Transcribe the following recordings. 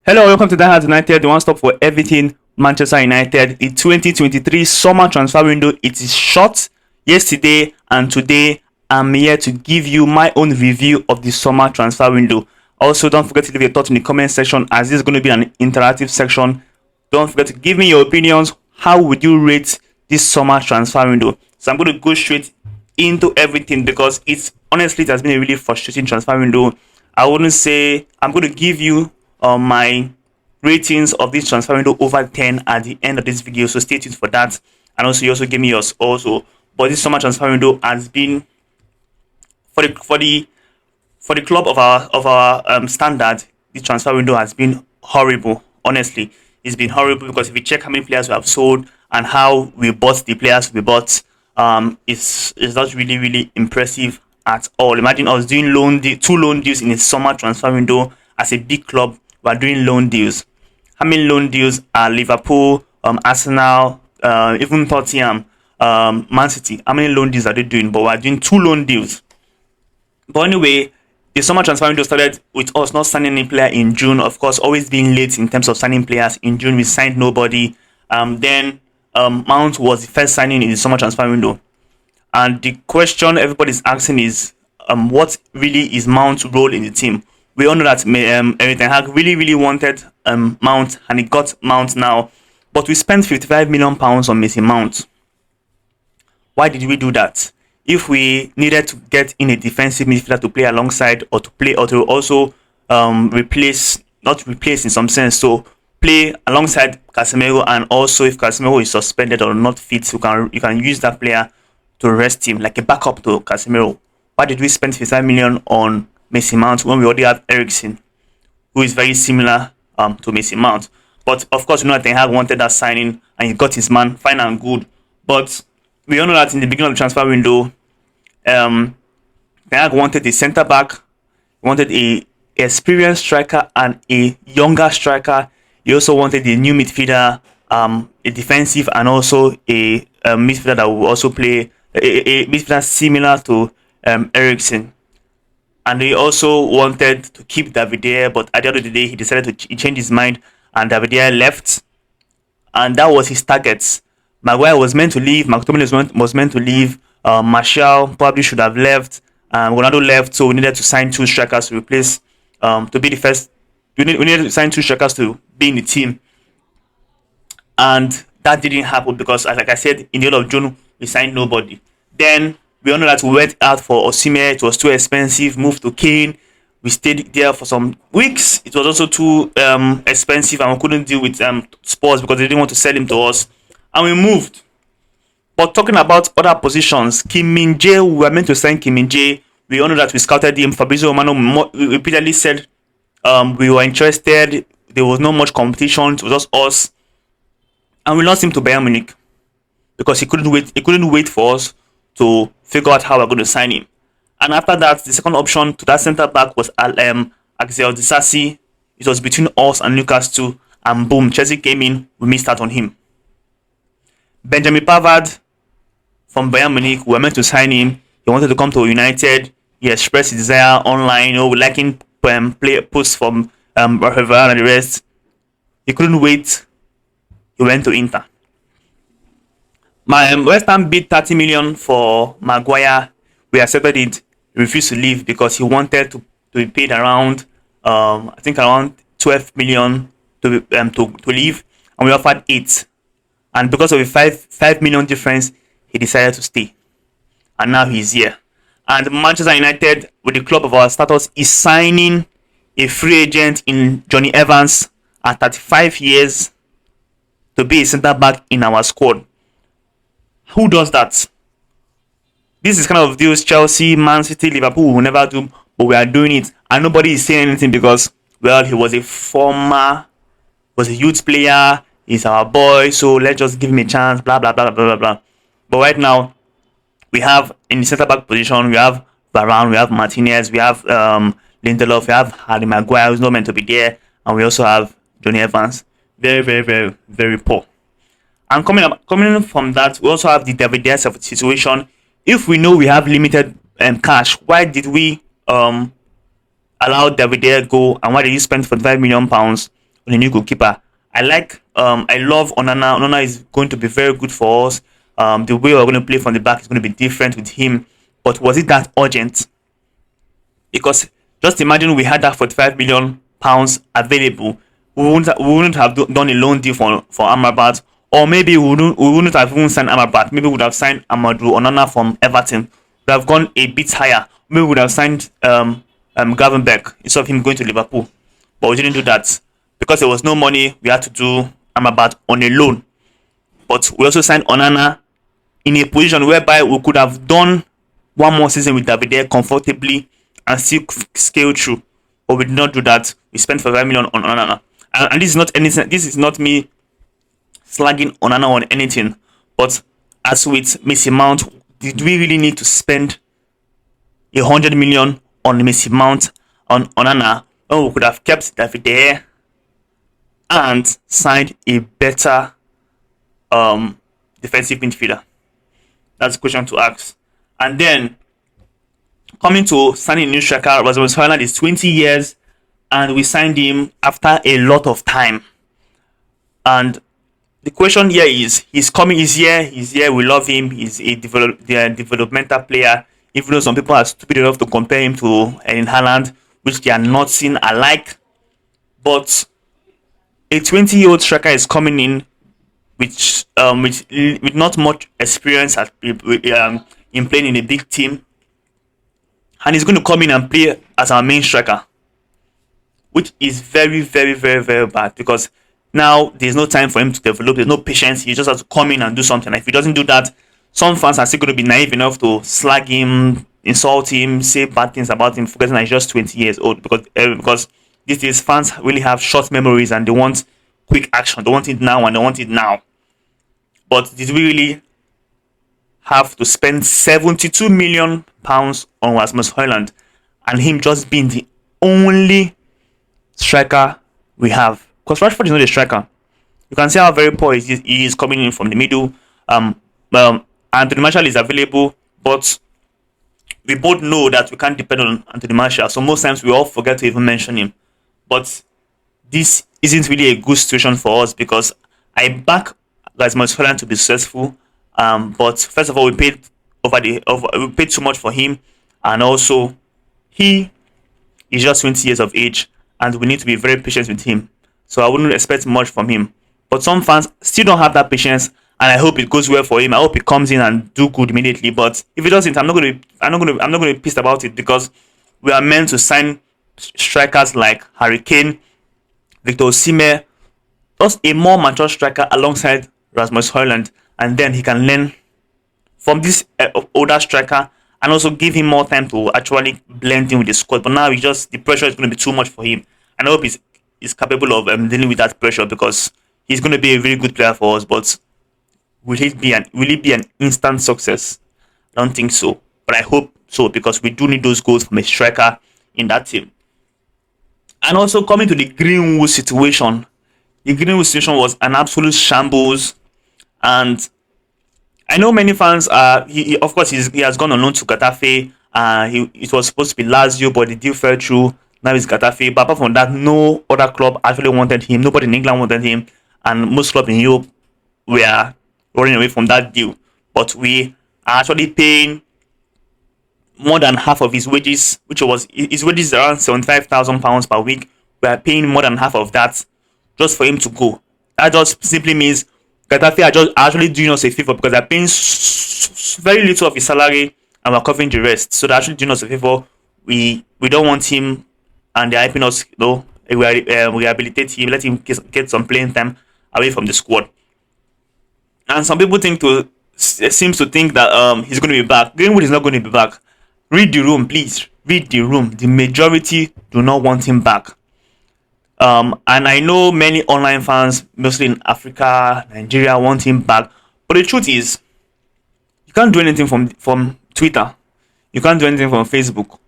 Hello, welcome to Die Hard United, the one stop for everything Manchester United. The 2023 summer transfer window, it is short. Yesterday and today, I'm here to give you my own review of the summer transfer window. Also, don't forget to leave your thoughts in the comment section, as this is going to be an interactive section. Don't forget to give me your opinions. How would you rate this summer transfer window? So I'm going to go straight into everything because it has been a really frustrating transfer window. I wouldn't say I'm going to give you my ratings of this transfer window over 10 at the end of this video, so stay tuned for that. And also, you also give me yours also. But this summer transfer window has been for the club of our standard. The transfer window has been horrible. Honestly, it's been horrible because if you check how many players we have sold and how we bought the players we bought, it's not really impressive at all. Imagine us doing two loan deals in a summer transfer window. As a big club, we are doing loan deals. How many loan deals are Liverpool, Arsenal, even Tottenham, Man City? How many loan deals are they doing? But we are doing two loan deals. But anyway, the summer transfer window started with us not signing any player in June. Of course, always being late in terms of signing players. In June, we signed nobody. Then Mount was the first signing in the summer transfer window. And the question everybody's asking is, what really is Mount's role in the team? We all know that Erik ten Hag really wanted Mount, and he got Mount now. But we spent £55 million on Mason Mount. Why did we do that? If we needed to get in a defensive midfielder to play alongside, or to also not replace in some sense, so play alongside Casemiro, and also if Casemiro is suspended or not fit, you can use that player to rest him like a backup to Casemiro. Why did we spend 55 million on Mason Mount when we already have Eriksen, who is very similar to Mason Mount? But of course, you know that Ten Hag wanted that signing and he got his man, fine and good. But we all know that in the beginning of the transfer window, Ten Hag wanted a centre back, he wanted a experienced striker and a younger striker. He also wanted a new midfielder, a defensive, and also a midfielder that will also play a midfielder similar to Eriksen. And he also wanted to keep David Deer, but at the end of the day, he decided to change his mind, and David Deer left. And that was his target. Maguire was meant to leave. McTominay was meant to leave. Martial probably should have left. Ronaldo left, so we needed to sign two strikers to replace, to be the first. We needed to sign two strikers to be in the team. And that didn't happen because, like I said, in the end of June, we signed nobody. Then we all know that we went out for Osimhen. It was too expensive. Moved to Kane. We stayed there for some weeks. It was also too expensive, and we couldn't deal with Spurs because they didn't want to sell him to us. And we moved. But talking about other positions, Kim Min-jae, we were meant to sign Kim Min-jae. We all know that we scouted him. Fabrizio Romano repeatedly said we were interested. There was not much competition. It was just us. And we lost him to Bayern Munich because he couldn't wait. He couldn't wait for us to figure out how we're going to sign him. And after that, the second option to that centre back was Axel Disasi. It was between us and Newcastle, and boom, Chelsea came in. We missed out on him. Benjamin Pavard from Bayern Munich, we were meant to sign him. He wanted to come to United. He expressed his desire online. We like him play posts from Rafael and the rest. He couldn't wait. He went to Inter. West Ham bid 30 million for Maguire. We accepted it. He refused to leave because he wanted to be paid around, I think around 12 million to leave, and we offered 8. And because of a 5 million difference, he decided to stay, and now he's here. And Manchester United, with the club of our status, is signing a free agent in Johnny Evans at 35 years to be a centre back in our squad. Who does that? This is kind of deals Chelsea, Man City, Liverpool will never do, but we are doing it, and nobody is saying anything because, well, he was a youth player, he's our boy, so let's just give him a chance, blah blah blah blah blah blah. But right now, we have in the centre back position, we have Varane, we have Martinez, we have Lindelof, we have Harry Maguire, who's not meant to be there, and we also have Johnny Evans. Very poor. And coming from that, we also have the David Deer situation. If we know we have limited cash, why did we allow David Deer go, and why did you spend £45 million on a new goalkeeper. I love Onana. Onana is going to be very good for us. The way we're going to play from the back is going to be different with him. But was it that urgent? Because just imagine we had that 45 million pounds available. We wouldn't have done a loan deal for Amrabat, or maybe we wouldn't have even signed Amrabat. Maybe we would have signed Amadou Onana from Everton. We have gone a bit higher. Maybe we would have signed Gravenberch instead of him going to Liverpool. But we didn't do that because there was no money. We had to do Amrabat on a loan. But we also signed Onana in a position whereby we could have done one more season with David comfortably and still scale through. But we did not do that. We spent 5 million on Onana. And this is not anything. This is not me slagging Onana on anything. But as with Mason Mount, did we really need to spend 100 million on Mason Mount on Onana when we could have kept David and signed a better defensive midfielder? That's a question to ask. And then coming to signing a new striker, Rasmus Højlund is 20 years, and we signed him after a lot of time. And the question here is, he's here, we love him, he's a developmental player, even though some people are stupid enough to compare him to Erling Haaland, which they are not seen alike. But a 20-year-old striker is coming in with not much experience in playing in a big team, and he's going to come in and play as our main striker, which is very, very, very, very bad, because now there's no time for him to develop. There's no patience. He just has to come in and do something. If he doesn't do that, some fans are still going to be naive enough to slag him, insult him, say bad things about him, forgetting that he's just 20 years old. Because these days fans really have short memories and they want quick action. They want it now and they want it now. But did we really have to spend 72 million pounds on Rasmus Højlund and him just being the only striker we have? Because Rashford is not a striker. You can see how very poor he is coming in from the middle. Anthony Martial is available, but we both know that we can't depend on Anthony Martial. So most times we all forget to even mention him. But this isn't really a good situation for us, because I back Rasmus Højlund to be successful. But first of all, we paid too much for him, and also he is just 20 years of age, and we need to be very patient with him. So I wouldn't expect much from him. But some fans still don't have that patience, and I hope it goes well for him. I hope he comes in and do good immediately. But if he doesn't, I'm not going to be pissed about it, because we are meant to sign strikers like Harry Kane, Victor Osimhen, just a more mature striker alongside Rasmus Højlund, and then he can learn from this older striker and also give him more time to actually blend in with the squad. But now the pressure is going to be too much for him, and I hope he's capable of dealing with that pressure, because he's going to be a very good player for us. But will it be an instant success? I don't think so, but I hope so, because we do need those goals from a striker in that team. And also coming to the Greenwood situation, was an absolute shambles, and I know many fans are. Of course, he has gone on loan to Getafe. It was supposed to be Lazio, but the deal fell through. Now it's Getafe. But apart from that, no other club actually wanted him. Nobody in England wanted him, and most clubs in Europe were running away from that deal. But we are actually paying more than half of his wages, his wages around £75,000 per week. We are paying more than half of that just for him to go. That just simply means Getafe are actually doing us a favor, because they're paying very little of his salary and we're covering the rest. So they're actually doing us a favor. We don't want him, and they're helping us, rehabilitate him, let him get some playing time away from the squad. And some people seems to think that he's going to be back. Greenwood is not going to be back. Read the room, please. Read the room. The majority do not want him back. And I know many online fans, mostly in Africa, Nigeria, want him back. But the truth is, you can't do anything from Twitter. You can't do anything from Facebook.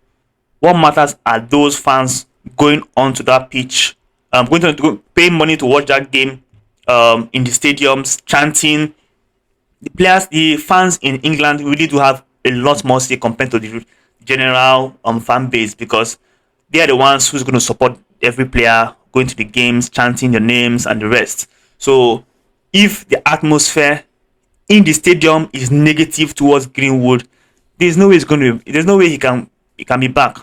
What matters are those fans going onto that pitch, going to pay money to watch that game in the stadiums, chanting. The fans in England really do have a lot more say compared to the general fan base, because they are the ones who's going to support every player going to the games, chanting your names and the rest. So if the atmosphere in the stadium is negative towards Greenwood, there's no way he can be back.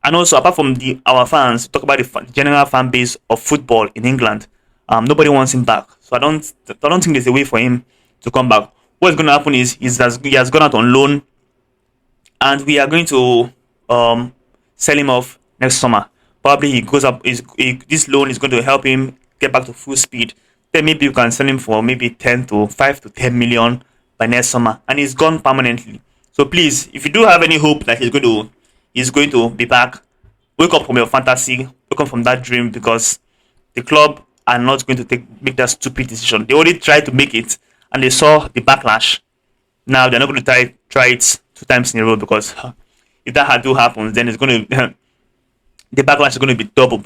And also, apart from the our fans, talk about the general fan base of football in England. Nobody wants him back, so I don't think there's a way for him to come back. What's going to happen is he has gone out on loan, and we are going to sell him off next summer. Probably he goes up. This loan is going to help him get back to full speed. Then maybe you can sell him for maybe 5 to 10 million by next summer, and he's gone permanently. So please, if you do have any hope that he's going to be back, wake up from your fantasy, wake up from that dream, because the club are not going to make that stupid decision. They already tried to make it, and they saw the backlash. Now they're not going to try it 2 times in a row, because if that do happens, then it's going to the backlash is going to be double,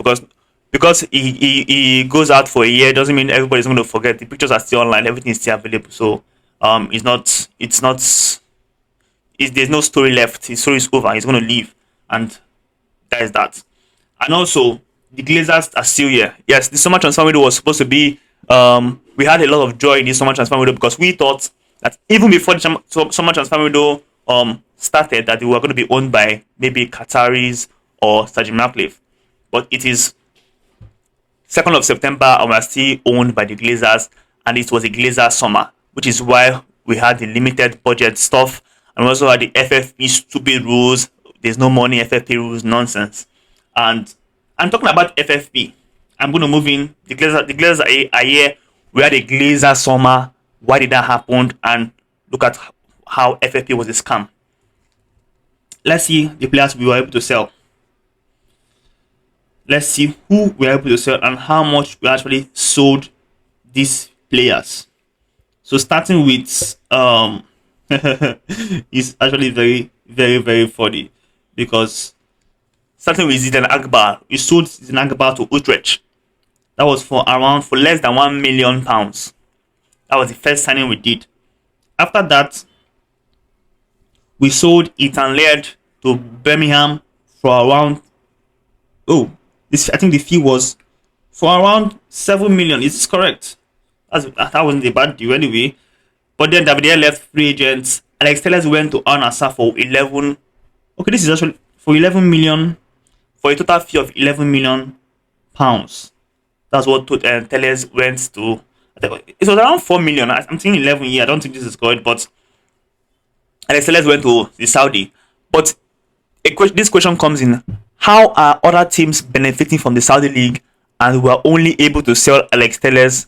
because he goes out for a year doesn't mean everybody's going to forget. The pictures are still online, everything is still available. So there's no story left. His story is over. He's going to leave, and that is that. And also, the Glazers are still here. Yes, the summer transfer window was supposed to be. We had a lot of joy in this summer transfer window, because we thought that even before the summer transfer window started, that they were going to be owned by maybe Qataris or Sir Jim Ratcliffe. But it is 2nd of September, and we are still owned by the Glazers, and it was a Glazer summer, which is why we had the limited budget stuff, and we also had the FFP stupid rules. There's no money, FFP rules, nonsense. And I'm talking about FFP. I'm going to move in. The Glazers are here. We had a Glazer summer. Why did that happen? And look at how FFP was a scam. Let's see the players we were able to sell. Let's see who we were able to sell and how much we actually sold these players. So starting with it's actually very, very, very funny, because starting with Zidane Akbar, we sold Zidane Akbar to Utrecht. That was for less than £1 million. That was the first signing we did. After that, we sold Ethan Laird to Birmingham for around I think the fee was for around 7 million. Is this correct? That wasn't a bad deal anyway. But then David left free agents. Alex Telles went to Al Nassr for 11. Okay, this is actually for 11 million, for a total fee of 11 million pounds. That's what Telles went to. It was around 4 million. I'm thinking 11 here. I don't think this is correct, but Alex Telles went to the Saudi. But this question comes in: how are other teams benefiting from the Saudi league, and we are only able to sell Alex Telles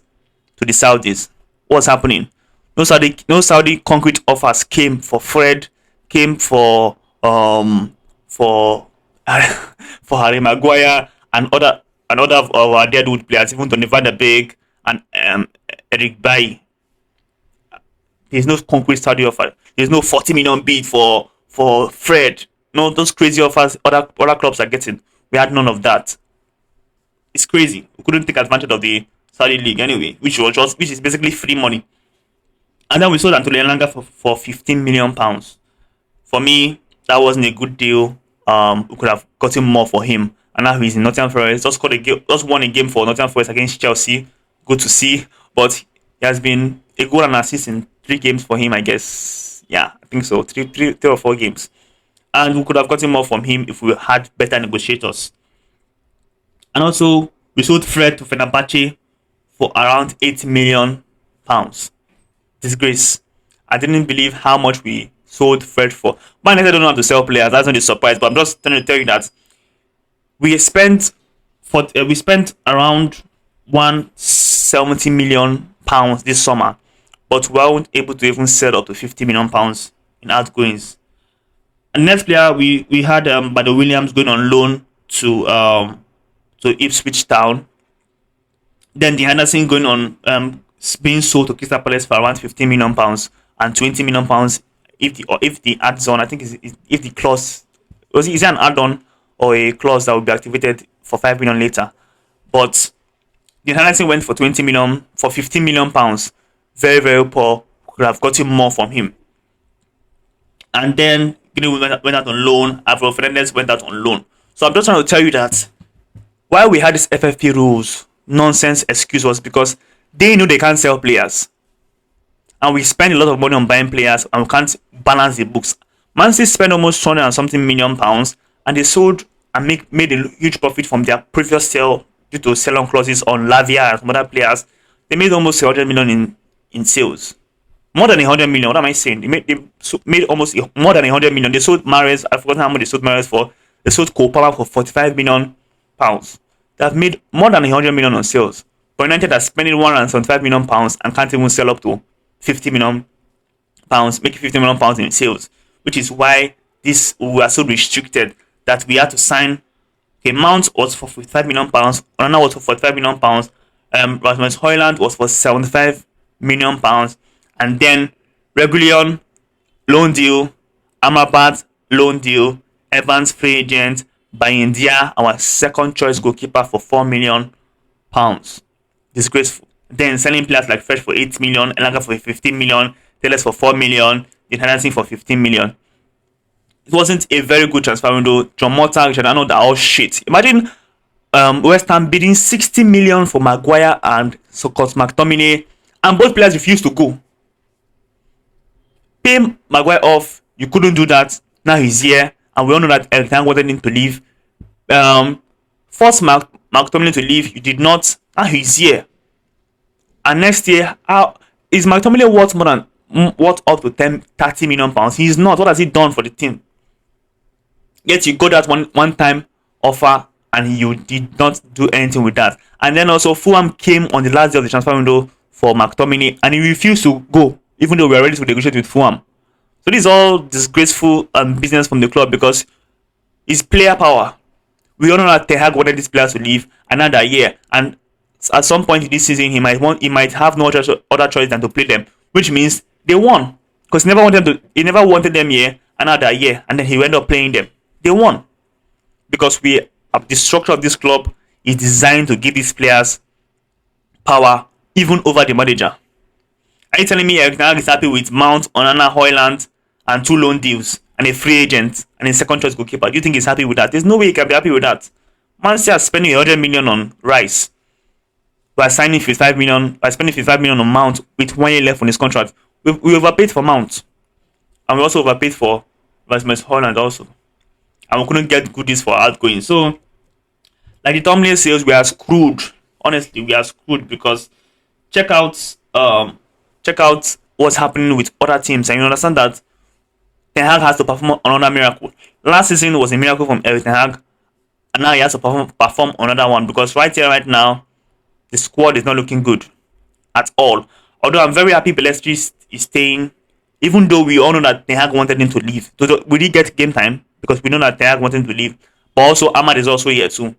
to the Saudis? What's happening? No Saudi concrete offers came for Fred, came for Harry Maguire and other of our deadwood players, even Donny van der Beek and Eric Bailly. There's no concrete Saudi offer. There's no 40 million bid for Fred. No, those crazy offers other clubs are getting. We had none of that. It's crazy. We couldn't take advantage of the Saudi league anyway, which is basically free money. And then we sold Antonio Elanga for 15 million pounds. For me, that wasn't a good deal. We could have gotten more for him. And now he's in Nottingham Forest. Just won a game for Nottingham Forest against Chelsea. Good to see. But he has been a goal and assist in 3 games for him, I guess. Yeah, I think so. 3 or 4 games. And we could have gotten more from him if we had better negotiators. And also, we sold Fred to Fenerbahce for around 8 million pounds. Disgrace. I didn't believe how much we sold Fred for. Man, I don't know how to sell players. That's not a surprise. But I'm just trying to tell you that we spent around 170 million pounds this summer, but we weren't able to even sell up to 50 million pounds in outgoings. And next player we had Bado Williams going on loan to Ipswich Town. Then the Henderson going on being sold to Crystal Palace for around 15 million pounds and 20 million pounds if the add-on, I think if the clause is it an add-on or a clause that will be activated for 5 million later. But the Henderson went for 20 million for 15 million pounds. Very, very poor. Could have gotten more from him. And then Greenwood went out on loan. Alvaro Fernandez went out on loan. So I'm just trying to tell you that why we had this FFP rules nonsense excuse was because they know they can't sell players, and we spend a lot of money on buying players, and we can't balance the books. Man City spent almost 200 and something million pounds, and they sold and made a huge profit from their previous sale due to sell-on clauses on Lavia and some other players. They made almost 100 million in sales. More than 100 million. What am I saying? They made almost more than 100 million. They sold Mahrez. I forgot how much they sold Mahrez for. They sold Cole Palmer for 45 million pounds. They have made more than 100 million on sales. But United are spending 175 million pounds and can't even sell up to 50 million pounds, make 50 million pounds in sales, which is why this we are so restricted that we had to sign. Okay, Mount was for 55 million pounds, Onana was for 45 million pounds, Rasmus Højlund was for 75 million pounds, and then Regulion loan deal, Amrabat loan deal, Evans free agent, Bayindia, our second choice goalkeeper for 4 million pounds. Disgraceful. Then selling players like Fresh for 8 million, Elanga for 15 million, Telles for 4 million, the Henderson for 15 million. It wasn't a very good transfer window. John Mota, Richard Arnold are all shit. Imagine West Ham bidding 60 million for Maguire and Scott McTominay, and both players refused to go. Pay Maguire off, you couldn't do that. Now he's here, and we all know that Eric Ten Hag wanted him to leave. Force McTominay to leave, you did not. Now he's here. And next year, how is McTominay worth up to 30 million pounds? He's not. What has he done for the team? Yet you got that one time offer and you did not do anything with that. And then also Fulham came on the last day of the transfer window for McTominay and he refused to go, even though we are ready to negotiate with Fulham. So this is all disgraceful business from the club because it's player power. We all know that Ten Hag wanted these players to leave another year, and at some point this season he might have no other choice than to play them, which means they won because he never wanted them here another year, and then he ended up playing them. They won because the structure of this club is designed to give these players power even over the manager. Are you telling me Eric Ten Hag is happy with Mount, Onana, Højlund, and 2 loan deals and a free agent and a second choice goalkeeper? Do you think he's happy with that? There's no way he can be happy with that. Man City are spending 100 million on Rice. By spending 55 million on Mount with 1 year left on his contract. We overpaid for Mount. And we also overpaid for Rasmus Højlund also. And we couldn't get goodies for outgoing. So, like the thumbnail says, we are screwed. Honestly, we are screwed because check out what's happening with other teams, and you understand that Ten Hag has to perform another miracle. Last season was a miracle from Eric Ten Hag, and now he has to perform another one because right here, right now, the squad is not looking good at all. Although I'm very happy Pelestri is staying, even though we all know that Ten Hag wanted him to leave. So we did get game time because we know that Ten Hag wanted him to leave. But also Ahmad is also here too.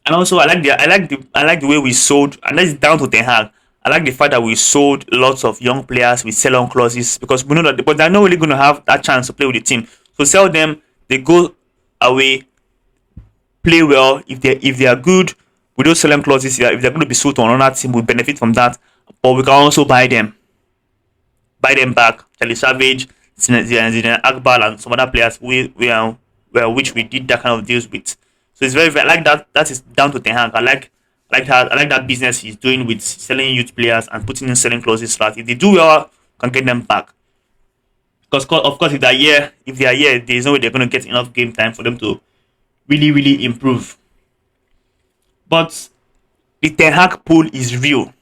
And also I like the way we sold, and that's down to Ten Hag. I like the fact that we sold lots of young players with sell-on clauses because we know that, but they're not really going to have that chance to play with the team. So sell them, they go away, play well. If they are good with those sell-on clauses, if they're going to be sold to another team, we benefit from that. But we can also buy them back. Charlie Savage, Zidane Akbal, and some other players which we did that kind of deals with. So it's very, very, I like that. That is down to Ten Hag. I like that business he's doing with selling youth players and putting in selling clauses so that if they do well, can get them back. Because of course, if they are here, there's no way they're going to get enough game time for them to really, really improve. But the Ten Hag pool is real.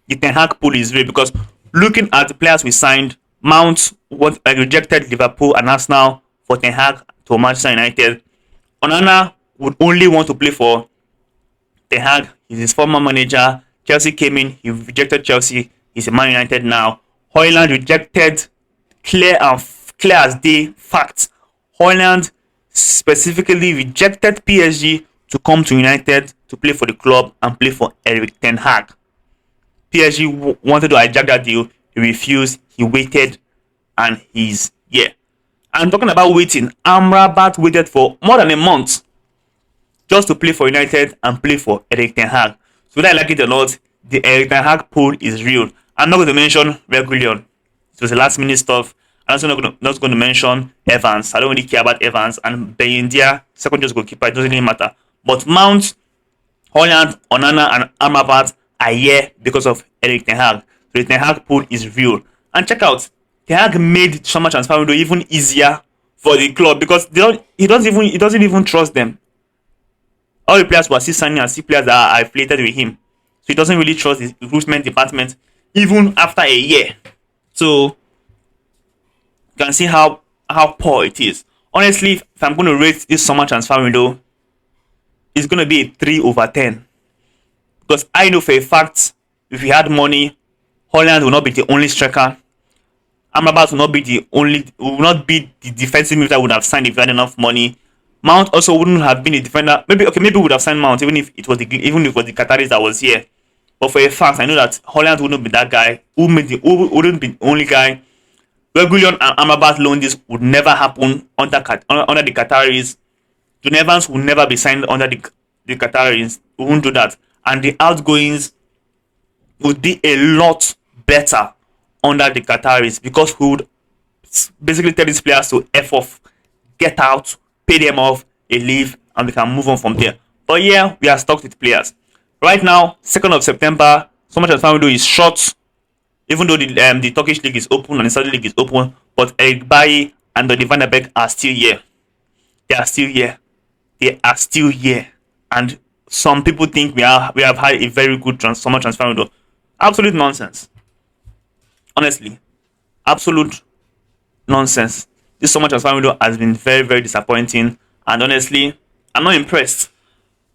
The Ten Hag pool is real because looking at the players we signed, Mount rejected Liverpool and Arsenal for Ten Hag to Manchester United. Onana would only want to play for Ten Hag. He's his former manager. Chelsea came in, he rejected Chelsea. He's a Man United now. Højlund rejected, clear as day facts. Højlund specifically rejected PSG to come to United to play for the club and play for Eric Ten Hag. PSG wanted to hijack that deal. He refused. He waited, and he's here. I'm talking about waiting. Amrabat waited for more than a month just to play for United and play for Eric Ten Hag. So whether I like it or not, the Eric Ten Hag pool is real. I'm not going to mention Regulion. It was the last minute stuff. I'm also not going to mention Evans. I don't really care about Evans. And Bayindia, second choice goalkeeper, it doesn't really matter. But Mount, Holland, Onana, and Amrabat are here because of Erik Ten Hag. So the Ten Hag pull is real. And check out, Ten Hag made summer transfer window even easier for the club because he doesn't even trust them. All the players were still signing and see players that are affiliated with him. So he doesn't really trust his recruitment department even after a year. So you can see how poor it is. Honestly, if I'm going to rate this summer transfer window, it's going to be a 3/10. Because I know for a fact, if we had money, Holland will not be the only striker. Amrabat will not be the defensive midfielder would have signed if we had enough money. Mount also wouldn't have been a defender. Maybe would have signed Mount even if it was the Qataris that was here. But for a fact, I know that Holland wouldn't be that guy. Who wouldn't be the only guy. Reguilon and Amrabat loan this would never happen under the Qataris. John Evans will never be signed under the Qataris. We won't do that. And the outgoings would be a lot better under the Qataris because we would basically tell these players to F off, get out, pay them off, they leave, and we can move on from there. But yeah, we are stuck with players. Right now, 2nd of September, summer transfer window is short, even though the Turkish league is open and the Saudi league is open, but Eric Bailly and Donny van der Beek are still here. They are still here. They are still here. And some people think we have had a very good summer transfer window. Absolute nonsense. Honestly, absolute nonsense. This summer transfer window has been very, very disappointing, and honestly, I'm not impressed.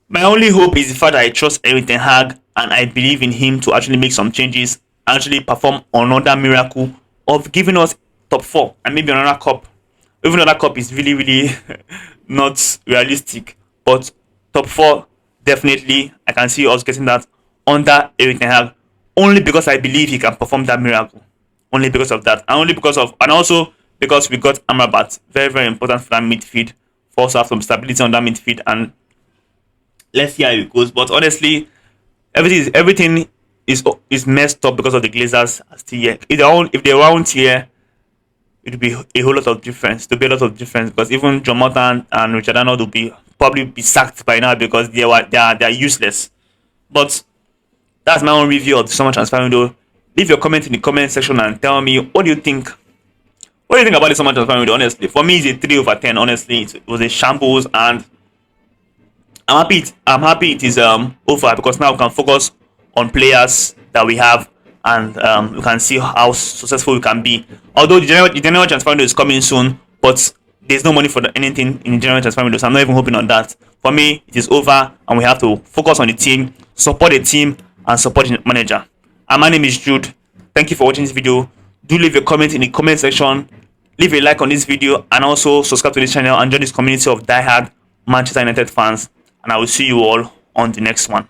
My only hope is the fact that I trust Erik Ten Hag and I believe in him to actually make some changes, actually perform another miracle of giving us top 4 and maybe another cup. Even another cup is really, really not realistic, but top 4 definitely I can see us getting that under Erik Ten Hag, only because I believe he can perform that miracle. Only because of that, and also because we got Amrabat, very, very important for that midfield, for us to have some stability on that midfield, and let's see how it goes. But honestly, everything is messed up because of the Glazers still here. If they weren't here, it would be a whole lot of difference. There would be a lot of difference because even John Morton and Richard Arnold will probably be sacked by now because they are useless. But that's my own review of the summer transfer window. Leave your comment in the comment section and tell me what do you think. What do you think about the summer transfer window? Honestly, for me, it's a 3/10. Honestly, it was a shambles, and I'm happy it is over because now we can focus on players that we have, and we can see how successful we can be. Although the general transfer window is coming soon, but there's no money for anything in the general transfer window, so I'm not even hoping on that. For me, it is over, and we have to focus on the team, support the team, and support the manager. And my name is Jude. Thank you for watching this video. Do leave a comment in the comment section, leave a like on this video, and also subscribe to this channel and join this community of diehard Manchester United fans. And I will see you all on the next one.